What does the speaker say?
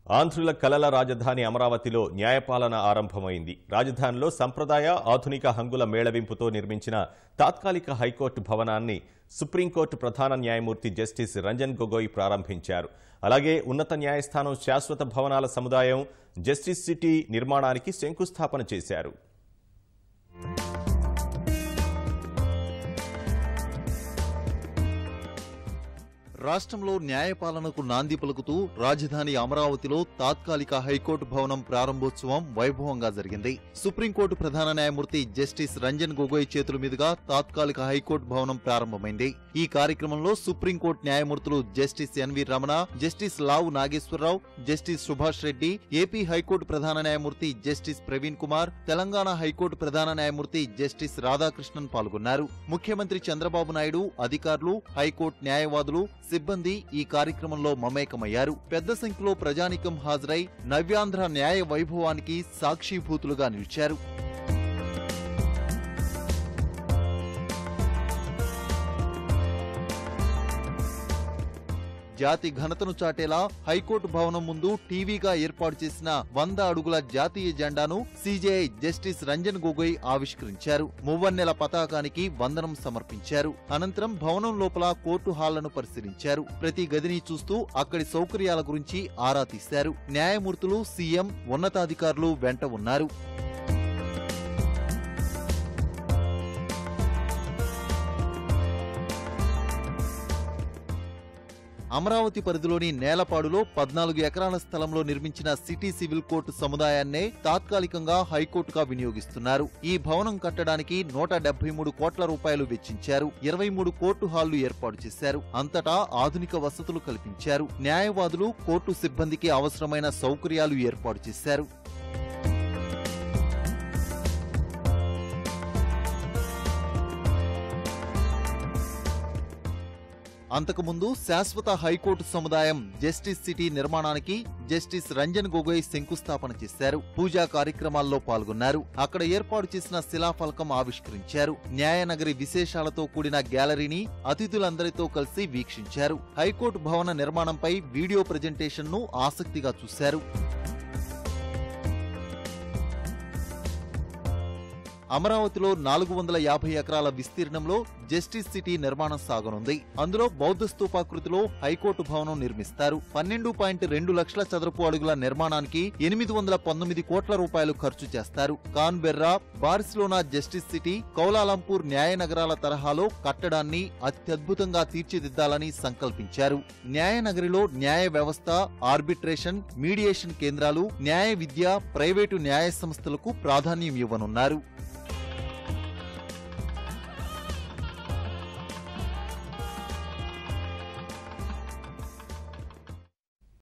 ఆంధ్రుల కలల రాజధాని అమరావతిలో న్యాయపాలన ఆరంభమైంది. రాజధానిలో సంప్రదాయ ఆధునిక హంగుల మేళవింపుతో నిర్మించిన తాత్కాలిక హైకోర్టు భవనాన్ని సుప్రీంకోర్టు ప్రధాన న్యాయమూర్తి జస్టిస్ రంజన్ గొగోయ్ ప్రారంభించారు. అలాగే ఉన్నత న్యాయస్థానం శాశ్వత భవనాల సముదాయం జస్టిస్ సిటీ నిర్మాణానికి శంకుస్థాపన చేశారు. రాష్ట్రంలో న్యాయపాలనకు నాంది పలుకుతూ రాజధాని అమరావతిలో తాత్కాలిక హైకోర్టు భవనం ప్రారంభోత్సవం వైభవంగా జరిగింది. సుప్రీంకోర్టు ప్రధాన న్యాయమూర్తి జస్టిస్ రంజన్ గొగోయ్ చేతుల మీదుగా తాత్కాలిక హైకోర్టు భవనం ప్రారంభమైంది. ఈ కార్యక్రమంలో సుప్రీంకోర్టు న్యాయమూర్తులు జస్టిస్ ఎన్వి రమణ, జస్టిస్ లావు Nageswararao, justice Subhash Reddy, AP high court ప్రధాన న్యాయమూర్తి జస్టిస్ ప్రవీణ్ కుమార్, తెలంగాణ హైకోర్టు ప్రధాన న్యాయమూర్తి జస్టిస్ రాధాకృష్ణన్ పాల్గొన్నారు. ముఖ్యమంత్రి చంద్రబాబు నాయుడు, అధికారులు, హైకోర్టు న్యాయవాదులు, సిబ్బంది ఈ కార్యక్రమంలో మమేకమయ్యారు. పెద్ద సంఖ్యలో ప్రజానీకం హాజరై నవ్యాంధ్ర న్యాయ వైభవానికి సాక్షిభూతులుగా నిలిచారు. జాతి ఘనతను చాటేలా హైకోర్టు భవనం ముందు టీవీగా ఏర్పాటు చేసిన 100 అడుగుల జాతీయ జెండాను సీజేఐ జస్టిస్ రంజన్ గొగోయ్ ఆవిష్కరించారు. మువ్వన్నెల పతాకానికి వందనం సమర్పించారు. అనంతరం భవనం లోపల కోర్టు హాళ్లను పరిశీలించారు. ప్రతి గదిని చూస్తూ అక్కడి సౌకర్యాల గురించి ఆరా తీశారు. న్యాయమూర్తులు, సీఎం, ఉన్నతాధికారులు వెంట ఉన్నారు. అమరావతి పరిధిలోని నేలపాడులో 14 ఎకరాల స్థలంలో నిర్మించిన సిటీ సివిల్ కోర్టు సముదాయాన్నే తాత్కాలికంగా హైకోర్టుగా వినియోగిస్తున్నారు. ఈ భవనం కట్టడానికి 173 కోట్ల రూపాయలు వెచ్చించారు. 23 కోర్టు హాళ్లు ఏర్పాటు చేశారు. అంతటా ఆధునిక వసతులు కల్పించారు. న్యాయవాదులు, కోర్టు సిబ్బందికి అవసరమైన సౌకర్యాలు ఏర్పాటు చేశారు. అంతకుముందు శాశ్వత హైకోర్టు సముదాయం జస్టిస్ సిటీ నిర్మాణానికి జస్టిస్ రంజన్ గొగోయ్ శంకుస్థాపన చేశారు. పూజా కార్యక్రమాల్లో పాల్గొన్నారు. అక్కడ ఏర్పాటు చేసిన శిలాఫలకం ఆవిష్కరించారు. న్యాయనగరి విశేషాలతో కూడిన గ్యాలరీని అతిథులందరితో కలిసి వీక్షించారు. హైకోర్టు భవన నిర్మాణంపై వీడియో ప్రెజెంటేషన్ను ఆసక్తిగా చూశారు. అమరావతిలో 450 ఎకరాల విస్తీర్ణంలో జస్టిస్ సిటీ నిర్మాణం సాగనుంది. అందులో బౌద్ధ స్తూపాకృతిలో హైకోర్టు భవనం నిర్మిస్తారు. 12.2 లక్షల చదరపు అడుగుల నిర్మాణానికి 819 కోట్ల రూపాయలు ఖర్చు చేస్తారు. Canberra, Barcelona justice city, Kuala Lumpur న్యాయ నగరాల తరహాలో కట్టడాన్ని అత్యద్భుతంగా తీర్చిదిద్దాలని సంకల్పించారు. న్యాయ నగరిలో న్యాయ వ్యవస్థ, ఆర్బిట్రేషన్, మీడియేషన్ కేంద్రాలు, న్యాయ విద్య, ప్రైవేటు న్యాయ సంస్థలకు ప్రాధాన్యం ఇవ్వనున్నారు.